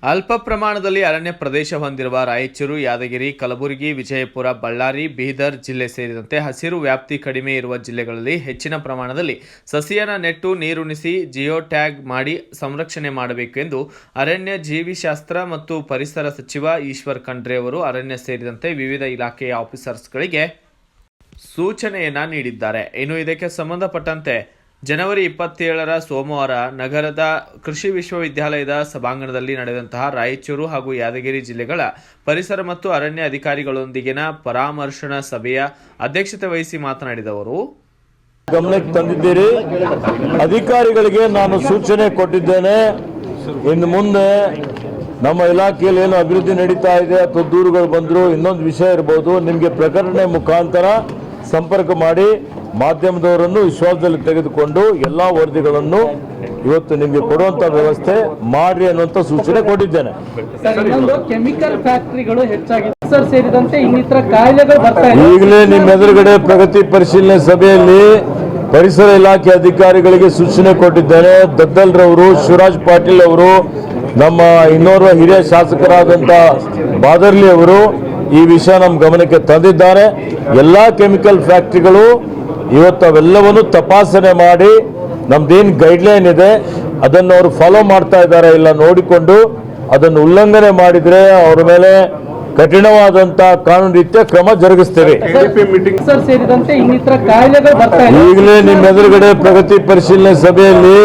ಅಲ್ಪ ಪ್ರಮಾಣದಲ್ಲಿ ಅರಣ್ಯ ಪ್ರದೇಶ ಹೊಂದಿರುವ ರಾಯಚೂರು, ಯಾದಗಿರಿ, ಕಲಬುರಗಿ, ವಿಜಯಪುರ, ಬಳ್ಳಾರಿ, ಬೀದರ್ ಜಿಲ್ಲೆ ಸೇರಿದಂತೆ ಹಸಿರು ವ್ಯಾಪ್ತಿ ಕಡಿಮೆ ಇರುವ ಜಿಲ್ಲೆಗಳಲ್ಲಿ ಹೆಚ್ಚಿನ ಪ್ರಮಾಣದಲ್ಲಿ ಸಸಿಯನ್ನು ನೆಟ್ಟು ನೀರುಣಿಸಿ ಜಿಯೋ ಟ್ಯಾಗ್ ಮಾಡಿ ಸಂರಕ್ಷಣೆ ಮಾಡಬೇಕು ಎಂದು ಅರಣ್ಯ ಜೀವಿಶಾಸ್ತ್ರ ಮತ್ತು ಪರಿಸರ ಸಚಿವ ಈಶ್ವರ್ ಖಂಡ್ರೆ ಅವರು ಅರಣ್ಯ ಸೇರಿದಂತೆ ವಿವಿಧ ಇಲಾಖೆಯ ಆಫೀಸರ್ಸ್ಗಳಿಗೆ ಸೂಚನೆಯನ್ನ ನೀಡಿದ್ದಾರೆ. ಇನ್ನು ಇದಕ್ಕೆ ಸಂಬಂಧಪಟ್ಟಂತೆ ಜನವರಿ 27ರ ಸೋಮವಾರ ನಗರದ ಕೃಷಿ ವಿಶ್ವವಿದ್ಯಾಲಯದ ಸಭಾಂಗಣದಲ್ಲಿ ನಡೆದಂತಹ ರಾಯಚೂರು ಹಾಗೂ ಯಾದಗಿರಿ ಜಿಲ್ಲೆಗಳ ಪರಿಸರ ಮತ್ತು ಅರಣ್ಯ ಅಧಿಕಾರಿಗಳೊಂದಿಗಿನ ಪರಾಮರ್ಶನಾ ಸಭೆಯ ಅಧ್ಯಕ್ಷತೆ ವಹಿಸಿ ಮಾತನಾಡಿದ ಅವರು, ಗಮನಕ್ಕೆ ತಂದಿದ್ದೀರಿ. ಅಧಿಕಾರಿಗಳಿಗೆ ನಾನು ಸೂಚನೆ ಕೊಟ್ಟಿದ್ದೇನೆ. ಇನ್ನು ಮುಂದೆ ನಮ್ಮ ಇಲಾಖೆಯಲ್ಲಿ ಏನು ಅಭಿವೃದ್ಧಿ ನಡೀತಾ ಇದೆ ಅಥವಾ ದೂರುಗಳು ಬಂದರೂ ಇನ್ನೊಂದು ವಿಷಯ ಇರಬಹುದು, ನಿಮಗೆ ಪ್ರಕಟಣೆ ಮುಖಾಂತರ ಸಂಪರ್ಕ ಮಾಡಿ ಮಾಧ್ಯಮದವರನ್ನು ವಿಶ್ವಾಸದಲ್ಲಿ ತೆಗೆದುಕೊಂಡು ಎಲ್ಲ ವರದಿಗಳನ್ನು ಇವತ್ತು ನಿಮಗೆ ಕೊಡುವಂತ ವ್ಯವಸ್ಥೆ ಮಾಡಿ ಅನ್ನುವಂತ ಸೂಚನೆ ಕೊಟ್ಟಿದ್ದೇನೆ. ಕೆಮಿಕಲ್ ಫ್ಯಾಕ್ಟರಿಗಳು ಹೆಚ್ಚಾಗಿದೆ ಸರ್, ಸೇರಿದಂತೆ ಇನ್ನಿತರ ಕಾಯಿಲೆಗಳು ಬರ್ತಾ ಇದೆ. ಈಗಲೇ ನಿಮ್ಮ ಎದುರುಗಡೆ ಪ್ರಗತಿ ಪರಿಶೀಲನೆ ಸಭೆಯಲ್ಲಿ ಪರಿಸರ ಇಲಾಖೆ ಅಧಿಕಾರಿಗಳಿಗೆ ಸೂಚನೆ ಕೊಟ್ಟಿದ್ದೇನೆ. ದದ್ದಲ್ರವರು, ಶಿವರಾಜ್ ಪಾಟೀಲ್ ಅವರು, ನಮ್ಮ ಇನ್ನೋರ್ವ ಹಿರಿಯ ಶಾಸಕರಾದಂಥ ಬಾದರ್ಲಿ ಅವರು ಈ ವಿಷಯ ನಮ್ಮ ಗಮನಕ್ಕೆ ತಂದಿದ್ದಾರೆ. ಎಲ್ಲ ಕೆಮಿಕಲ್ ಫ್ಯಾಕ್ಟರಿಗಳು ಇವತ್ತು ಅವೆಲ್ಲವನ್ನು ತಪಾಸಣೆ ಮಾಡಿ ನಮ್ದೇನು ಗೈಡ್ಲೈನ್ ಇದೆ ಅದನ್ನು ಅವರು ಫಾಲೋ ಮಾಡ್ತಾ ಇದ್ದಾರೆ ಇಲ್ಲ ನೋಡಿಕೊಂಡು ಅದನ್ನು ಉಲ್ಲಂಘನೆ ಮಾಡಿದರೆ ಅವರ ಮೇಲೆ ಕಠಿಣವಾದಂತ ಕಾನೂನು ರೀತಿಯ ಕ್ರಮ ಜರುಗಿಸ್ತೇವೆ. ಈಗಲೇ ನಿಮ್ಮ ಎದುರುಗಡೆ ಪ್ರಗತಿ ಪರಿಶೀಲನೆ ಸಭೆಯಲ್ಲಿ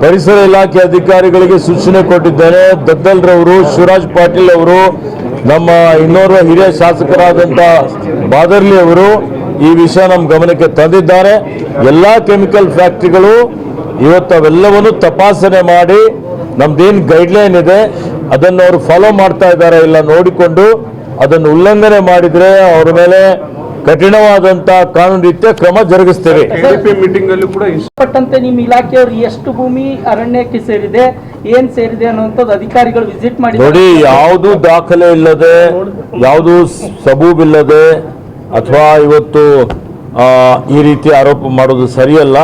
ಪರಿಸರ ಇಲಾಖೆ ಅಧಿಕಾರಿಗಳಿಗೆ ಸೂಚನೆ ಕೊಟ್ಟಿದ್ದೇನೆ. ದದ್ದಲ್ರವರು, ಶಿವರಾಜ್ ಪಾಟೀಲ್ ಅವರು, ನಮ್ಮ ಇನ್ನೋರ್ವ ಹಿರಿಯ ಶಾಸಕರಾದಂಥ ಬಾದರ್ಲಿ ಅವರು ಈ ವಿಷಯ ನಮ್ಮ ಗಮನಕ್ಕೆ ತಂದಿದ್ದಾರೆ. ಎಲ್ಲ ಕೆಮಿಕಲ್ ಫ್ಯಾಕ್ಟರಿಗಳು ಇವತ್ತು ಅವೆಲ್ಲವನ್ನು ತಪಾಸಣೆ ಮಾಡಿ ನಮ್ದೇನು ಗೈಡ್ಲೈನ್ ಇದೆ ಅದನ್ನು ಅವರು ಫಾಲೋ ಮಾಡ್ತಾ ಇದ್ದಾರೆ ಇಲ್ಲ ನೋಡಿಕೊಂಡು ಅದನ್ನು ಉಲ್ಲಂಘನೆ ಮಾಡಿದರೆ ಅವರ ಮೇಲೆ ಕಠಿಣವಾದಂತ ಕಾನೂನು ರೀತಿಯ ಕ್ರಮ ಜರುಗಿಸ್ತೇವೆ. ಪಟ್ಟಂತೆ ನಿಮ್ಮ ಇಲಾಖೆಯವರು ಎಷ್ಟು ಭೂಮಿ ಅರಣ್ಯಕ್ಕೆ ಸೇರಿದೆ, ಏನ್ ಸೇರಿದೆ ಅನ್ನುವಂಥದ್ದು ಅಧಿಕಾರಿಗಳು ವಿಸಿಟ್ ಮಾಡಿ ನೋಡಿ. ಯಾವುದು ದಾಖಲೆ ಇಲ್ಲದೆ, ಯಾವುದು ಸಬೂಬಿಲ್ಲದೆ ಅಥವಾ ಇವತ್ತು ಈ ರೀತಿ ಆರೋಪ ಮಾಡೋದು ಸರಿಯಲ್ಲ.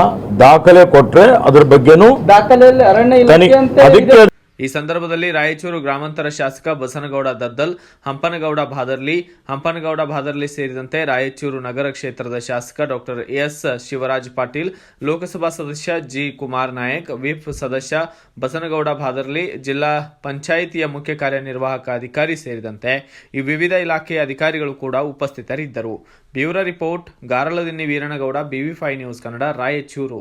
ದಾಖಲೆ ಕೊಟ್ರೆ ಅದ್ರ ಬಗ್ಗೆನೂ ದಾಖಲೆಯಲ್ಲಿ ಅರಣ್ಯ ಇಲಾಖೆ ಅಂತ ಅದಕ್ಕೆ ಈ ಸಂದರ್ಭದಲ್ಲಿ ರಾಯಚೂರು ಗ್ರಾಮಾಂತರ ಶಾಸಕ ಬಸನಗೌಡ ದದ್ದಲ್, ಹಂಪನಗೌಡ ಭಾದರ್ಲಿ ಸೇರಿದಂತೆ ರಾಯಚೂರು ನಗರ ಕ್ಷೇತ್ರದ ಶಾಸಕ ಡಾಕ್ಟರ್ ಎಸ್ ಶಿವರಾಜ್ ಪಾಟೀಲ್, ಲೋಕಸಭಾ ಸದಸ್ಯ ಜಿ ಕುಮಾರ್ ನಾಯಕ್, ವಿಪ್ ಸದಸ್ಯ ಬಸನಗೌಡ ಭಾದರ್ಲಿ, ಜಿಲ್ಲಾ ಪಂಚಾಯಿತಿಯ ಮುಖ್ಯ ಕಾರ್ಯನಿರ್ವಾಹಕ ಅಧಿಕಾರಿ ಸೇರಿದಂತೆ ಈ ವಿವಿಧ ಇಲಾಖೆಯ ಅಧಿಕಾರಿಗಳು ಕೂಡ ಉಪಸ್ಥಿತರಿದ್ದರು. Bureau report, Garaladinni Veeranagowda, BV5 news Kannada, Raichur.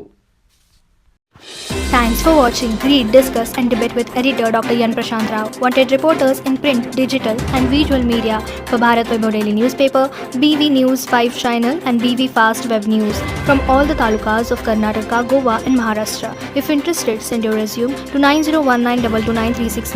Thanks for watching. Read, discuss and debate with editor Dr. Yan Prashant Rao. Wanted reporters in print, digital and visual media for Bharat Vaibhav Daily Newspaper, BV News 5 Channel and BV Fast Web News from all the talukas of Karnataka, Goa and Maharashtra. If interested, send your resume to 9019229369.